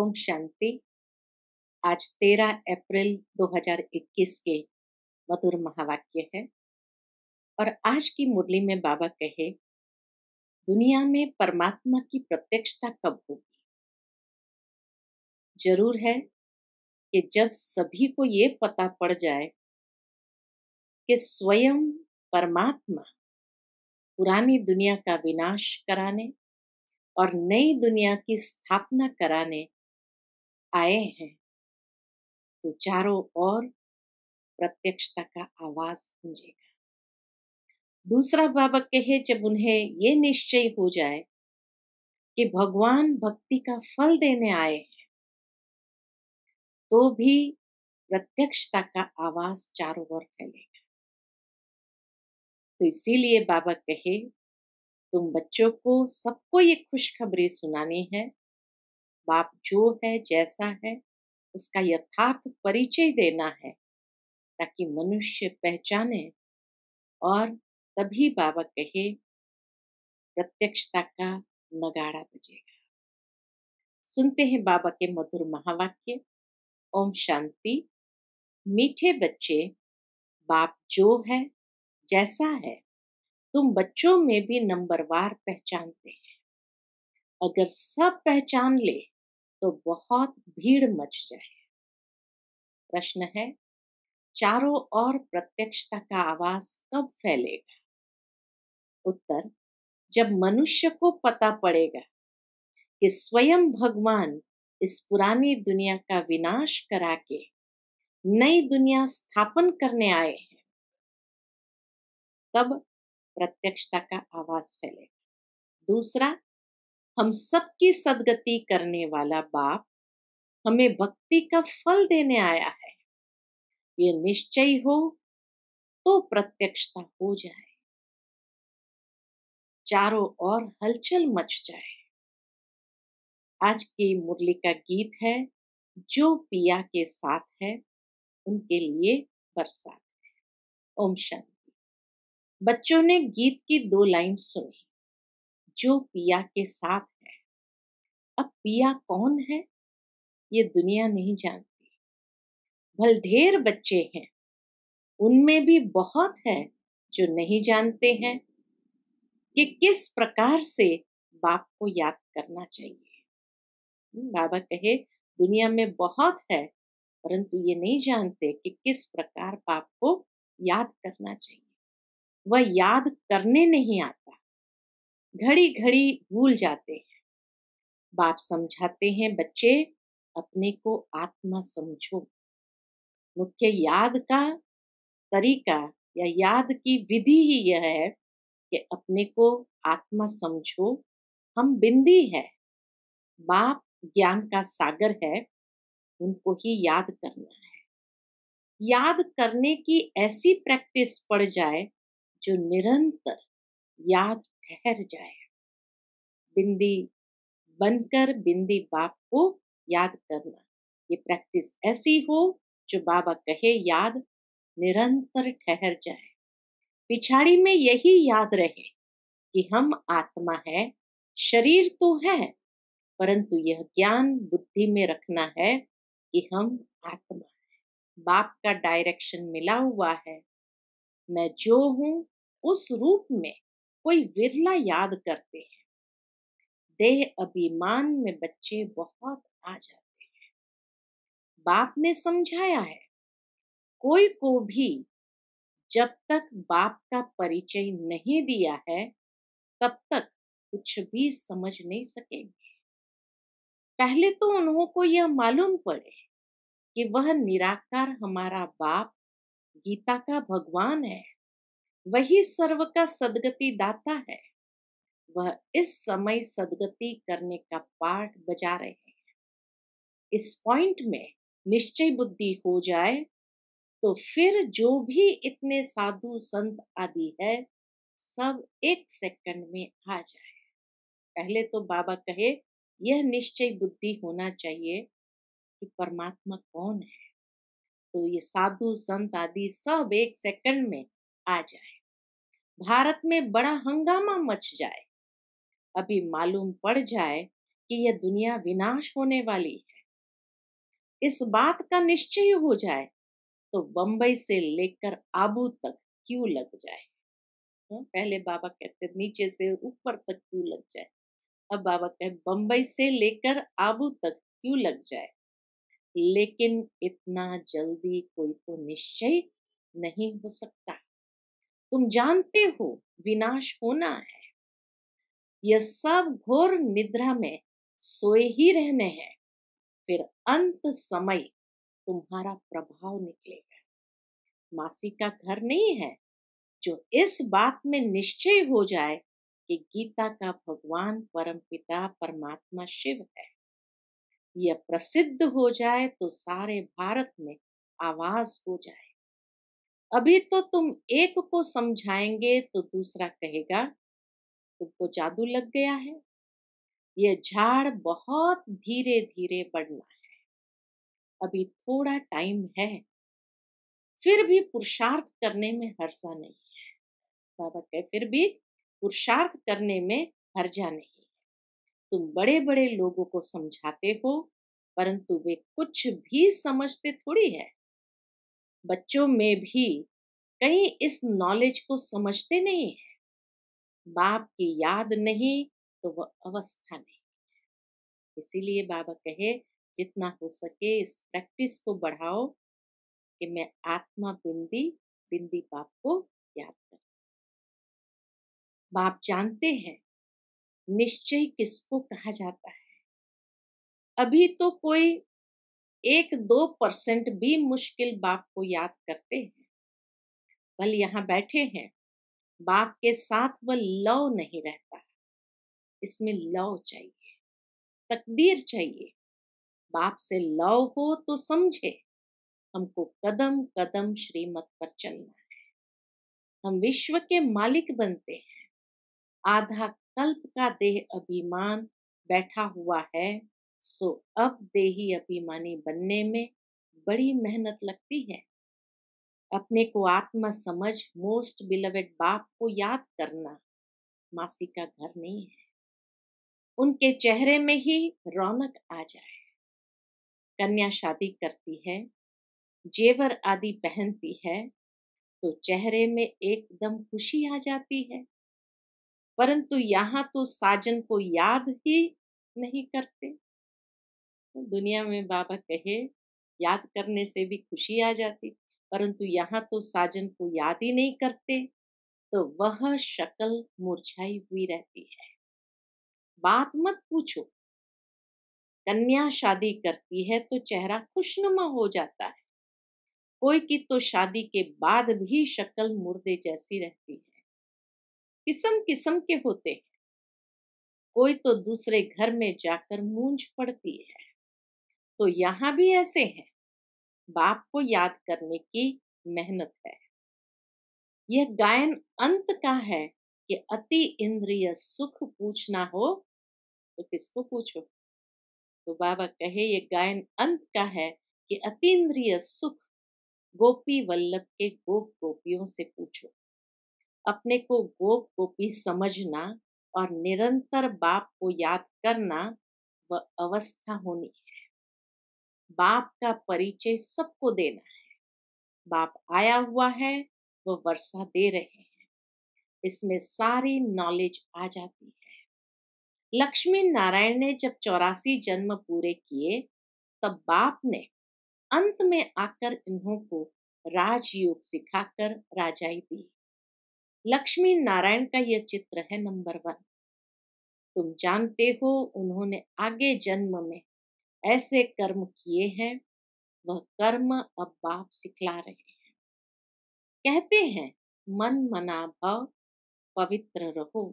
ओम शांति। आज 13 अप्रैल 2021 के मधुर महावाक्य है और आज की मुरली में बाबा कहे, दुनिया में परमात्मा की प्रत्यक्षता कब होगी? जरूर है कि जब सभी को ये पता पड़ जाए कि स्वयं परमात्मा पुरानी दुनिया का विनाश कराने और नई दुनिया की स्थापना कराने आए हैं, तो चारों ओर प्रत्यक्षता का आवाज गूंजेगा। दूसरा बाबा कहे, जब उन्हें ये निश्चय हो जाए कि भगवान भक्ति का फल देने आए हैं, तो भी प्रत्यक्षता का आवाज चारों ओर फैलेगा। तो इसीलिए बाबा कहे, तुम बच्चों को सबको ये खुशखबरी सुनानी है। बाप जो है, जैसा है, उसका यथार्थ परिचय देना है, ताकि मनुष्य पहचाने। और तभी बाबा कहे, प्रत्यक्षता का नगाड़ा बजेगा। सुनते हैं बाबा के मधुर महावाक्य। ओम शांति। मीठे बच्चे, बाप जो है, जैसा है, तुम बच्चों में भी नंबरवार पहचानते हैं। अगर सब पहचान ले तो बहुत भीड़ मच जाए। प्रश्न है, चारों ओर प्रत्यक्षता का आवाज कब फैलेगा? उत्तर, जब मनुष्य को पता पड़ेगा कि स्वयं भगवान इस पुरानी दुनिया का विनाश करा के नई दुनिया स्थापन करने आए हैं, तब प्रत्यक्षता का आवाज फैलेगा। दूसरा, हम सबकी सदगति करने वाला बाप हमें भक्ति का फल देने आया है, ये निश्चय हो तो प्रत्यक्षता हो जाए, चारों ओर हलचल मच जाए। आज की मुरली का गीत है, जो पिया के साथ है उनके लिए बरसात है। ओम शांति। बच्चों ने गीत की 2 लाइन सुनी, जो पिया के साथ है। अब पिया कौन है, ये दुनिया नहीं जानती। भल ढेर बच्चे हैं, उनमें भी बहुत है जो नहीं जानते हैं कि किस प्रकार से बाप को याद करना चाहिए। बाबा कहे, दुनिया में बहुत है, परंतु ये नहीं जानते कि किस प्रकार बाप को याद करना चाहिए। वह याद करने नहीं आता, घड़ी घड़ी भूल जाते हैं। बाप समझाते हैं, बच्चे अपने को आत्मा समझो। मुख्य याद का तरीका या याद की विधि ही यह है कि अपने को आत्मा समझो। हम बिंदी है, बाप ज्ञान का सागर है, उनको ही याद करना है। याद करने की ऐसी प्रैक्टिस पड़ जाए जो निरंतर याद ठहर जाए। बिंदी बनकर बिंदी बाप को याद करना, ये प्रैक्टिस ऐसी हो जो बाबा कहे याद निरंतर ठहर जाए। पिछाड़ी में यही याद रहे कि हम आत्मा है, शरीर तो है, परंतु यह ज्ञान बुद्धि में रखना है कि हम आत्मा है। बाप का डायरेक्शन मिला हुआ है। मैं जो हूं उस रूप में कोई विरला याद करते हैं। देह अभिमान में बच्चे बहुत आ जाते हैं। बाप ने समझाया है, कोई को भी जब तक बाप का परिचय नहीं दिया है, तब तक कुछ भी समझ नहीं सकेंगे। पहले तो उन्हों को यह मालूम पड़े कि वह निराकार हमारा बाप गीता का भगवान है, वही सर्व का सदगति दाता है। वह इस समय सदगति करने का पाठ बजा रहे हैं। इस पॉइंट में निश्चय बुद्धि हो जाए तो फिर जो भी इतने साधु संत आदि है, सब 1 सेकंड में आ जाए। पहले तो बाबा कहे, यह निश्चय बुद्धि होना चाहिए कि परमात्मा कौन है, तो ये साधु संत आदि सब 1 सेकंड में आ जाए। भारत में बड़ा हंगामा मच जाए, अभी मालूम पड़ जाए कि यह दुनिया विनाश होने वाली है, इस बात का निश्चय हो जाए तो बंबई से लेकर आबू तक क्यों लग जाए। पहले बाबा कहते नीचे से ऊपर तक क्यों लग जाए, अब बाबा कहे बंबई से लेकर आबू तक क्यों लग जाए, लेकिन इतना जल्दी कोई तो निश्चय नहीं हो सकता। तुम जानते हो विनाश होना है, यह सब घोर निद्रा में सोए ही रहने हैं, फिर अंत समय तुम्हारा प्रभाव निकलेगा। मासी का घर नहीं है जो इस बात में निश्चय हो जाए कि गीता का भगवान परमपिता परमात्मा शिव है। यह प्रसिद्ध हो जाए तो सारे भारत में आवाज हो जाए। अभी तो तुम एक को समझाएंगे तो दूसरा कहेगा तुमको जादू लग गया है। यह झाड़ बहुत धीरे धीरे बढ़ना है, अभी थोड़ा टाइम है, फिर भी पुरुषार्थ करने में हर्जा नहीं है। बाबा कहे फिर भी पुरुषार्थ करने में हर्जा नहीं है। तुम बड़े बड़े लोगों को समझाते हो, परंतु वे कुछ भी समझते थोड़ी है। बच्चों में भी कई इस नॉलेज को समझते नहीं है। बाप की याद नहीं तो वह अवस्था नहीं। इसीलिए बाबा कहे जितना हो सके इस प्रैक्टिस को बढ़ाओ कि मैं आत्मा बिंदी बिंदी बाप को याद कर। बाप जानते हैं निश्चय किसको कहा जाता है। अभी तो कोई 1-2% भी मुश्किल बाप को याद करते हैं। बल यहाँ बैठे हैं, बाप के साथ वह लव नहीं रहता। इसमें लव चाहिए, तकदीर चाहिए। बाप से लव हो तो समझे हमको कदम कदम श्रीमत पर चलना है। हम विश्व के मालिक बनते हैं। आधा कल्प का देह अभिमान बैठा हुआ है, सो अब देही अभिमानी बनने में बड़ी मेहनत लगती है। अपने को आत्मा समझ मोस्ट बिलवेड बाप को याद करना मासी का घर नहीं है। उनके चेहरे में ही रौनक आ जाए। कन्या शादी करती है, जेवर आदि पहनती है तो चेहरे में एकदम खुशी आ जाती है, परंतु यहाँ तो साजन को याद ही नहीं करते। तो दुनिया में बाबा कहे याद करने से भी खुशी आ जाती, परंतु यहाँ तो साजन को याद ही नहीं करते, तो वह शक्ल मुरझाई हुई रहती है। बात मत पूछो, कन्या शादी करती है तो चेहरा खुशनुमा हो जाता है। कोई की तो शादी के बाद भी शक्ल मुर्दे जैसी रहती है। किस्म किस्म के होते हैं। कोई तो दूसरे घर में जाकर मूंज पड़ती है। तो यहाँ भी ऐसे हैं। बाप को याद करने की मेहनत है। यह गायन अंत का है कि अति इंद्रिय सुख पूछना हो तो किसको पूछो। तो बाबा कहे ये गायन अंत का है कि अतीन्द्रिय सुख गोपी वल्लभ के गोप गोपियों से पूछो। अपने को गोप गोपी समझना और निरंतर बाप को याद करना वह अवस्था होनी है। बाप का परिचय सबको देना है। बाप आया हुआ है, वह वर्षा दे रहे हैं, इसमें सारी नॉलेज आ जाती है। लक्ष्मी नारायण ने जब 84 जन्म पूरे किए तब बाप ने अंत में आकर इन्हों को राजयोग सिखाकर राजाई दी। लक्ष्मी नारायण का यह चित्र है नंबर 1। तुम जानते हो उन्होंने आगे जन्म में ऐसे कर्म किए हैं, वह कर्म अब बाप सिखला रहे हैं। कहते हैं मन मना भव पवित्र रहो,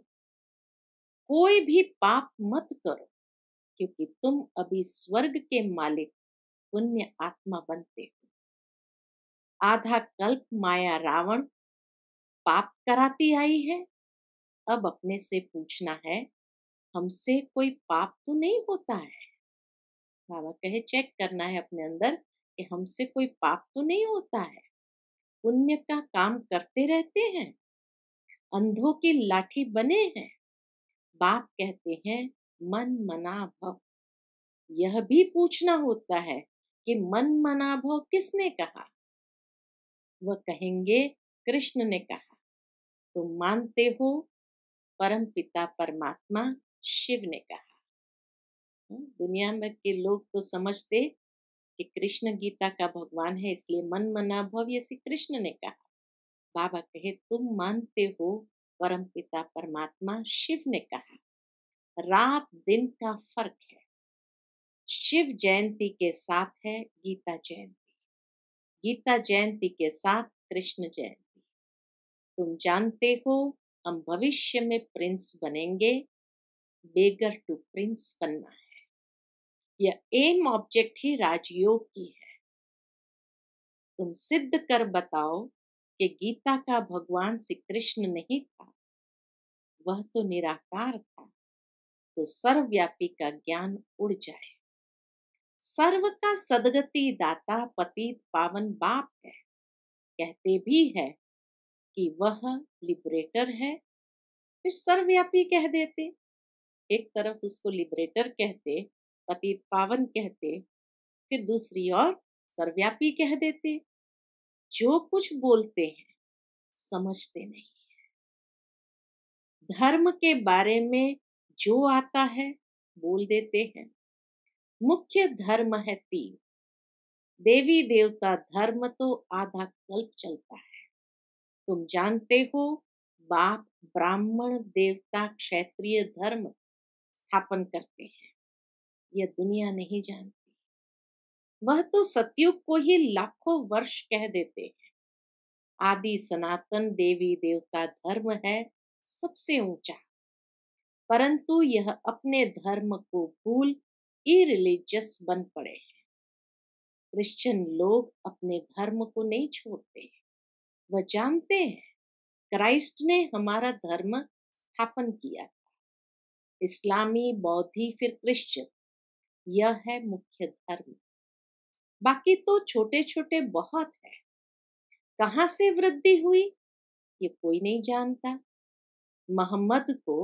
कोई भी पाप मत करो, क्योंकि तुम अभी स्वर्ग के मालिक पुण्य आत्मा बनते हो। आधा कल्प माया रावण पाप कराती आई है, अब अपने से पूछना है हमसे कोई पाप तो नहीं होता है। बाबा कहे चेक करना है अपने अंदर कि हमसे कोई पाप तो नहीं होता है। पुण्य का काम करते रहते हैं, अंधों की लाठी बने हैं। बाप कहते हैं मन मना भव। यह भी पूछना होता है कि मन मना भव किसने कहा? वह कहेंगे कृष्ण ने कहा। तुम मानते हो परम पिता परमात्मा शिव ने कहा। दुनिया में के लोग तो समझते कि कृष्ण गीता का भगवान है, इसलिए मन मना भव ये श्री कृष्ण ने कहा। बाबा कहे तुम मानते हो परम पिता परमात्मा शिव ने कहा। रात दिन का फर्क है। शिव जयंती के साथ है गीता जयंती, गीता जयंती के साथ कृष्ण जयंती। तुम जानते हो हम भविष्य में प्रिंस बनेंगे, बेगर टू प्रिंस बनना है। यह एम ऑब्जेक्ट ही राजयोग की है। तुम सिद्ध कर बताओ कि गीता का भगवान श्री कृष्ण नहीं था, वह तो निराकार था, तो सर्वव्यापी का ज्ञान उड़ जाए। सर्व का सदगति दाता पतित पावन बाप है। कहते भी है कि वह लिबरेटर है, फिर सर्वव्यापी कह देते। एक तरफ उसको लिबरेटर कहते, पतित पावन कहते, फिर दूसरी ओर सर्वव्यापी कह देते। जो कुछ बोलते हैं समझते नहीं। धर्म के बारे में जो आता है बोल देते हैं। मुख्य धर्म है 3। देवी देवता धर्म तो आधा कल्प चलता है। तुम जानते हो बाप ब्राह्मण देवता क्षत्रिय धर्म स्थापन करते हैं। यह दुनिया नहीं जानती। वह तो सतयुग को ही लाखों वर्ष कह देते हैं। आदि सनातन देवी देवता धर्म है सबसे ऊंचा, परंतु यह अपने धर्म को भूल इरिलीजियस बन पड़े हैं। क्रिश्चियन लोग अपने धर्म को नहीं छोड़ते। वह जानते हैं क्राइस्ट ने हमारा धर्म स्थापन किया था। इस्लामी, बौद्धि, फिर क्रिश्चियन, यह है मुख्य धर्म। बाकी तो छोटे छोटे बहुत है। कहाँ से वृद्धि हुई ये कोई नहीं जानता। मोहम्मद को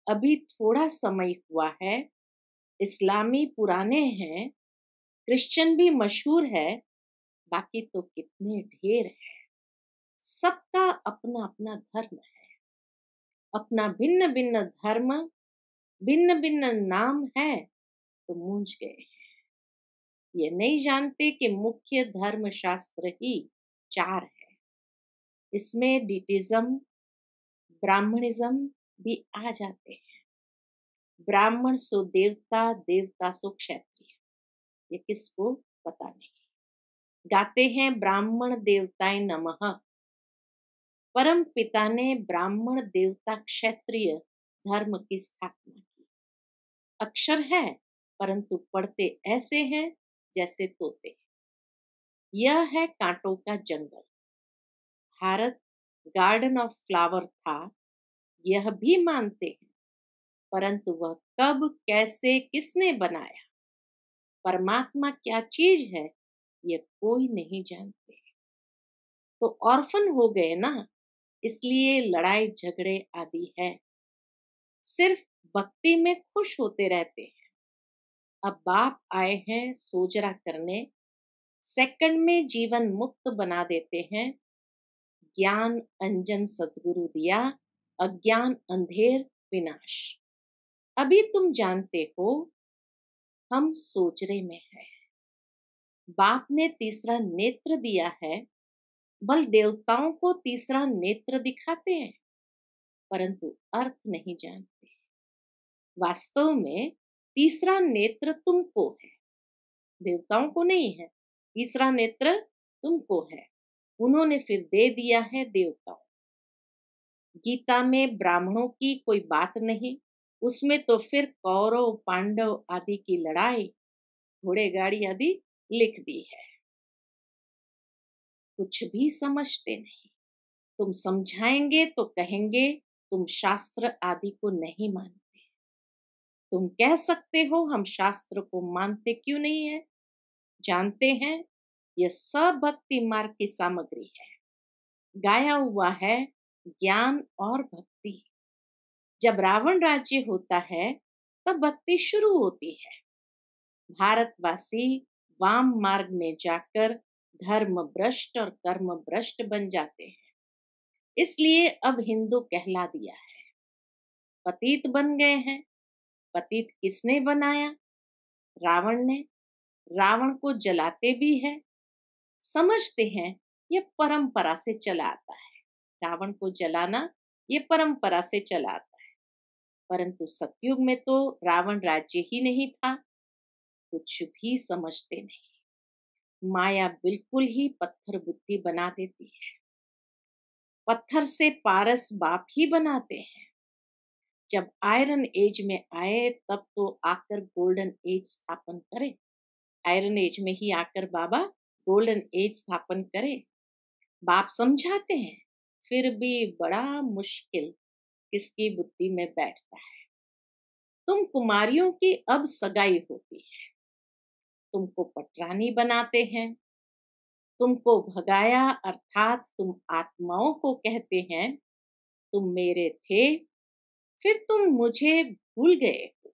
अभी थोड़ा समय हुआ है। इस्लामी पुराने हैं, क्रिश्चियन भी मशहूर है, बाकी तो कितने ढेर है। सबका अपना अपना धर्म है, अपना भिन्न भिन्न धर्म, भिन्न भिन्न नाम है, तो मूंझ गए। ये नहीं जानते कि मुख्य धर्म शास्त्र ही 4 है। इसमें डिटिज्म, ब्राह्मणिज्म भी आ जाते हैं। ब्राह्मण सो देवता, देवता सो क्षत्रिय, ये किसको पता नहीं। गाते हैं ब्राह्मण देवताय नमः। परम पिता ने ब्राह्मण देवता क्षत्रिय धर्म की स्थापना की। अक्षर है परंतु पढ़ते ऐसे हैं जैसे तोते। यह है कांटों का जंगल। भारत गार्डन ऑफ फ्लावर था, यह भी मानते हैं, परंतु वह कब, कैसे, किसने बनाया, परमात्मा क्या चीज है, ये कोई नहीं जानते। तो ऑर्फन हो गए ना, इसलिए लड़ाई झगड़े आदि है। सिर्फ भक्ति में खुश होते रहते हैं। अब बाप आए हैं सोजरा करने, सेकंड में जीवन मुक्त बना देते हैं। ज्ञान अंजन सदगुरु दिया, अज्ञान अंधेर विनाश। अभी तुम जानते हो हम सोजरे में है। बाप ने तीसरा नेत्र दिया है। बल देवताओं को तीसरा नेत्र दिखाते हैं, परंतु अर्थ नहीं जानते। वास्तव में तीसरा नेत्र तुमको है, देवताओं को नहीं है। तीसरा नेत्र तुमको है, उन्होंने फिर दे दिया है देवताओं। गीता में ब्राह्मणों की कोई बात नहीं, उसमें तो फिर कौरव पांडव आदि की लड़ाई, घोड़े गाड़ी आदि लिख दी है। कुछ भी समझते नहीं। तुम समझाएंगे तो कहेंगे तुम शास्त्र आदि को नहीं मानते। तुम कह सकते हो हम शास्त्र को मानते क्यों नहीं है। जानते हैं यह सब भक्ति मार्ग की सामग्री है। गाया हुआ है ज्ञान और भक्ति। जब रावण राज्य होता है तब भक्ति शुरू होती है। भारतवासी वाम मार्ग में जाकर धर्म भ्रष्ट और कर्म भ्रष्ट बन जाते हैं। इसलिए अब हिंदू कहला दिया है, पतित बन गए हैं। पतित किसने बनाया? रावण ने। रावण को जलाते भी है, समझते हैं ये परंपरा से चला आता है। रावण को जलाना ये परंपरा से चला आता है। परंतु सतयुग में तो रावण राज्य ही नहीं था। कुछ भी समझते नहीं। माया बिल्कुल ही पत्थर बुद्धि बना देती है। पत्थर से पारस बाप ही बनाते हैं। जब आयरन एज में आए तब तो आकर गोल्डन एज स्थापन करे। आयरन एज में ही आकर बाबा गोल्डन एज स्थापन करे। बाप समझाते हैं, फिर भी बड़ा मुश्किल किसकी बुद्धि में बैठता है। तुम कुमारियों की अब सगाई होती है, तुमको पटरानी बनाते हैं, तुमको भगाया अर्थात तुम आत्माओं को कहते हैं तुम मेरे थे, फिर तुम मुझे भूल गए हो।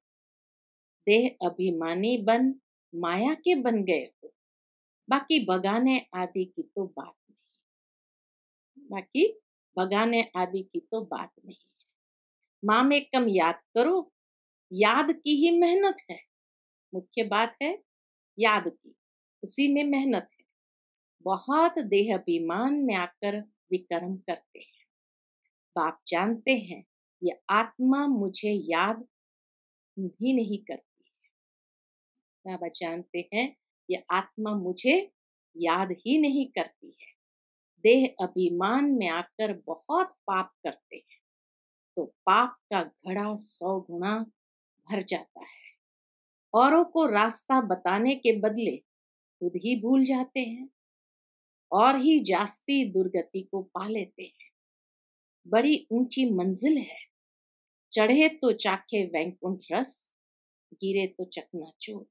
देह अभिमानी बन माया के बन गए हो। बाकी बगाने आदि की तो बात नहीं। बाकी बगाने आदि की तो बात नहीं है। माँ में कम याद करो, याद की ही मेहनत है। मुख्य बात है याद की, उसी में मेहनत है। बहुत देह अभिमान में आकर विकर्म करते हैं। बाप जानते हैं ये आत्मा मुझे याद ही नहीं करती है। बाबा जानते हैं ये आत्मा मुझे याद ही नहीं करती है। देह अभिमान में आकर बहुत पाप करते हैं तो पाप का घड़ा 100 गुना भर जाता है। औरों को रास्ता बताने के बदले खुद ही भूल जाते हैं और ही जास्ती दुर्गति को पा लेते हैं। बड़ी ऊंची मंजिल है, चढ़े तो चाखे वैकुंठ रस, गिरे तो चकनाचूर।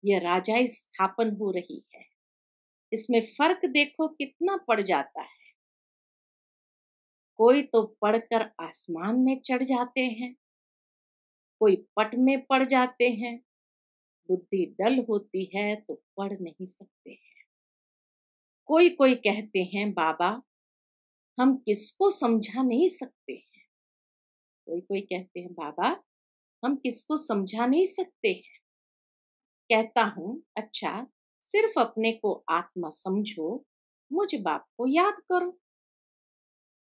यह राजाई स्थापन हो रही है। इसमें फर्क देखो कितना पड़ जाता है। कोई तो पढ़कर आसमान में चढ़ जाते हैं, कोई पट में पड़ जाते हैं। बुद्धि डल होती है तो पढ़ नहीं सकते हैं। कोई कोई कहते हैं बाबा हम किसको समझा नहीं सकते हैं। कोई कोई कहते हैं बाबा हम किसको समझा नहीं सकते हैं। कहता हूँ अच्छा सिर्फ अपने को आत्मा समझो, मुझ बाप को याद करो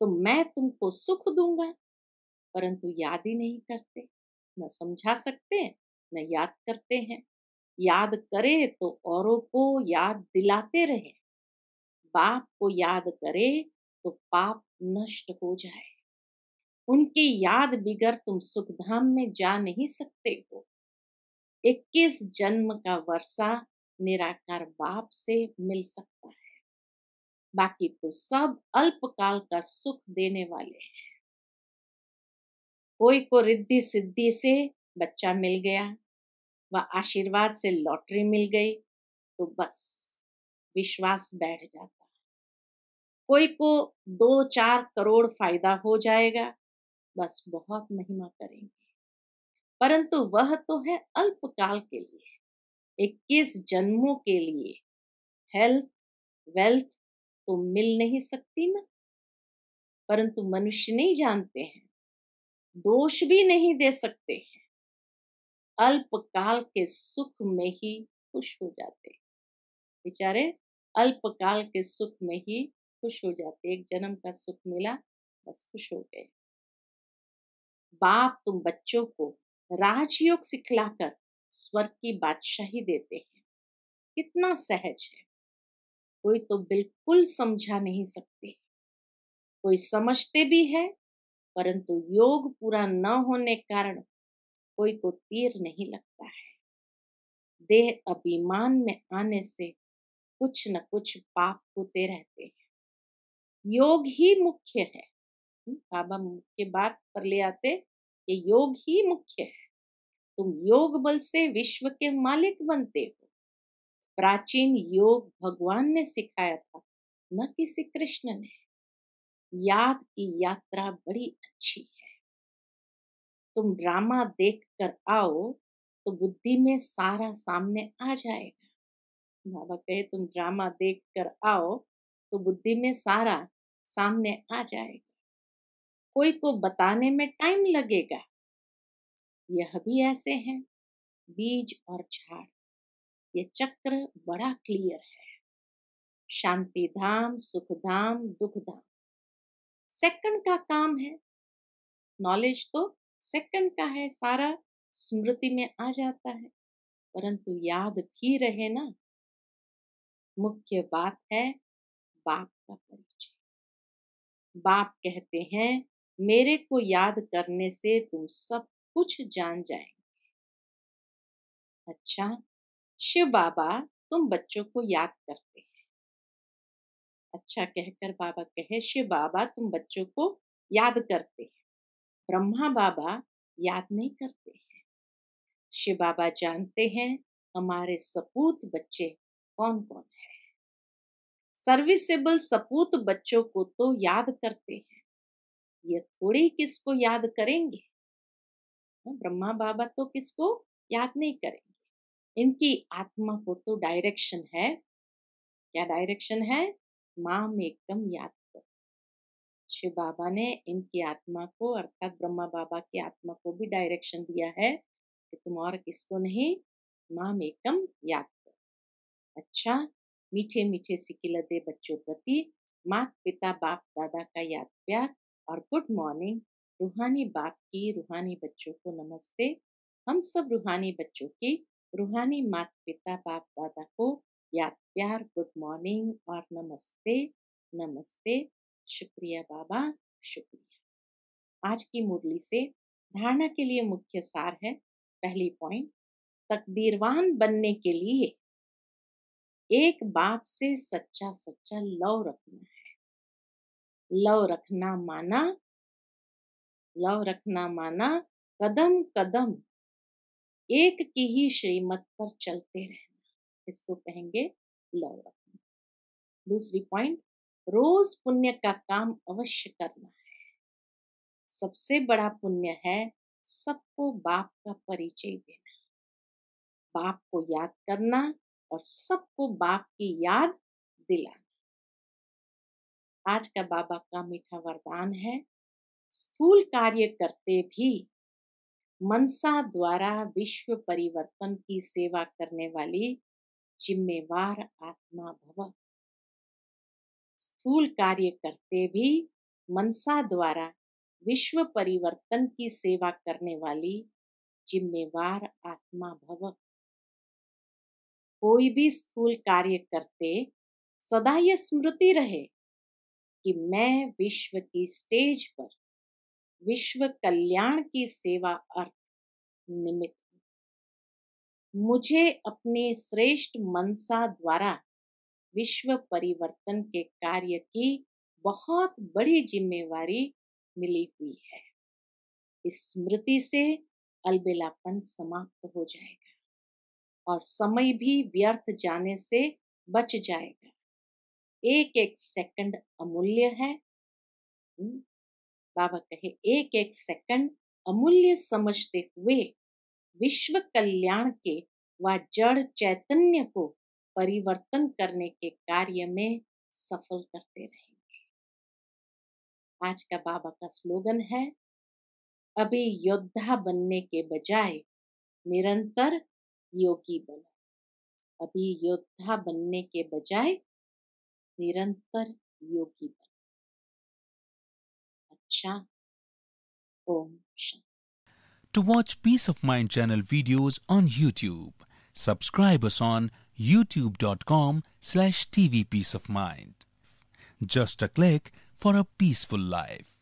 तो मैं तुमको सुख दूंगा। परंतु याद ही नहीं करते, न समझा सकते न याद करते हैं। याद करे तो औरों को याद दिलाते रहे। बाप को याद करे तो पाप नष्ट हो जाए। उनकी याद बिगर तुम सुखधाम में जा नहीं सकते हो। 21 जन्म का वर्षा निराकार बाप से मिल सकता है। बाकी तो सब अल्पकाल का सुख देने वाले हैं। कोई को रिद्धि सिद्धि से बच्चा मिल गया व आशीर्वाद से लॉटरी मिल गई तो बस विश्वास बैठ जाता है। कोई को 2-4 करोड़ फायदा हो जाएगा, बस बहुत महिमा करेंगे। परंतु वह तो है अल्पकाल के लिए, 21 जन्मों के लिए। हेल्थ वेल्थ तो मिल नहीं सकती ना। परंतु मनुष्य नहीं जानते हैं, दोष भी नहीं दे सकते हैं। अल्पकाल के सुख में ही खुश हो जाते हैं बेचारे। अल्पकाल के सुख में ही खुश हो जाते। एक जन्म का सुख मिला, बस खुश हो गए। बाप तुम बच्चों को राजयोग सिखलाकर स्वर्ग की बादशाही देते हैं। कितना सहज है। कोई तो बिल्कुल समझा नहीं सकते, कोई समझते भी है परंतु योग पूरा न होने कारण कोई को तीर नहीं लगता है। देह अभिमान में आने से कुछ न कुछ पाप होते रहते हैं। योग ही मुख्य है। बाबा मुख्य बात पर ले आते कि योग ही मुख्य है। तुम योग बल से विश्व के मालिक बनते हो। प्राचीन योग भगवान ने सिखाया था, न किसी कृष्ण ने। याद की यात्रा बड़ी अच्छी है। तुम ड्रामा देख कर आओ तो बुद्धि में सारा सामने आ जाएगा। बाबा कहे तुम ड्रामा देख कर आओ तो बुद्धि में सारा सामने आ जाएगा, कोई को बताने में टाइम लगेगा। यह भी ऐसे हैं, बीज और झाड़, ये चक्र बड़ा क्लियर है। शांति धाम, सुख धाम, दुख धाम, सेकंड का काम है। नॉलेज तो सेकंड का है, सारा स्मृति में आ जाता है, परंतु याद भी रहे ना। मुख्य बात है बाप का परिचय। बाप कहते हैं मेरे को याद करने से तुम सब कुछ जान जाएंगे। अच्छा, शिव बाबा तुम बच्चों को याद करते हैं। अच्छा कहकर बाबा कहे शिव बाबा तुम बच्चों को याद करते हैं, ब्रह्मा बाबा याद नहीं करते हैं। शिव बाबा जानते हैं हमारे सपूत बच्चे कौन कौन है। सर्विसेबल सपूत बच्चों को तो याद करते हैं, ये थोड़ी किसको याद करेंगे। ब्रह्मा बाबा तो किसको याद नहीं करेंगे। इनकी आत्मा को तो डायरेक्शन है। क्या डायरेक्शन है? माम एकम याद करो। शिव बाबा ने इनकी आत्मा को अर्थात ब्रह्मा बाबा की आत्मा को भी डायरेक्शन दिया है कि तुम और किसको नहीं, माम एकम याद करो। अच्छा, मीठे मीठे सिकिलदे बच्चों प्रति माता पिता बाप दादा का याद प्यार और गुड मॉर्निंग। रूहानी बाप की रूहानी बच्चों को नमस्ते। हम सब रूहानी बच्चों की रूहानी माता पिता बाप दादा को याद प्यार, गुड मॉर्निंग और नमस्ते नमस्ते। शुक्रिया बाबा, शुक्रिया। आज की मुरली से धारणा के लिए मुख्य सार है। पहली पॉइंट, तकदीरवान बनने के लिए एक बाप से सच्चा सच्चा लव रखना है। लव रखना माना कदम कदम एक की ही श्रीमत पर चलते रहना, इसको कहेंगे लव रखना। दूसरी पॉइंट, रोज पुण्य का काम अवश्य करना है। सबसे बड़ा पुण्य है सबको बाप का परिचय देना, बाप को याद करना और सबको बाप की याद दिलाना। आज का बाबा का मीठा वरदान है, स्थूल कार्य करते भी मनसा द्वारा विश्व परिवर्तन की सेवा करने वाली जिम्मेवार आत्मा भव। स्थूल कार्य करते भी मनसा द्वारा विश्व परिवर्तन की सेवा करने वाली जिम्मेवार आत्मा भव। कोई भी स्थूल कार्य करते सदा यह स्मृति रहे कि मैं विश्व की स्टेज पर विश्व कल्याण की सेवा अर्थ निमित्त हूँ। मुझे अपने श्रेष्ठ मनसा द्वारा विश्व परिवर्तन के कार्य की बहुत बड़ी जिम्मेवारी मिली हुई है। इस स्मृति से अलबेलापन समाप्त हो जाएगा और समय भी व्यर्थ जाने से बच जाएगा। एक एक सेकंड अमूल्य है। बाबा कहे एक एक सेकंड अमूल्य समझते हुए विश्व कल्याण के व जड़ चैतन्य को परिवर्तन करने के कार्य में सफल करते रहेंगे। आज का बाबा का स्लोगन है, अभी योद्धा बनने के बजाय निरंतर योगी बनो। अभी योद्धा बनने के बजाय निरंतर योगी बनो। अच्छा, Om Shanti. To watch Peace of Mind channel videos on YouTube, subscribe us on youtube.com/tvpeaceofmind. Just a click for a peaceful life.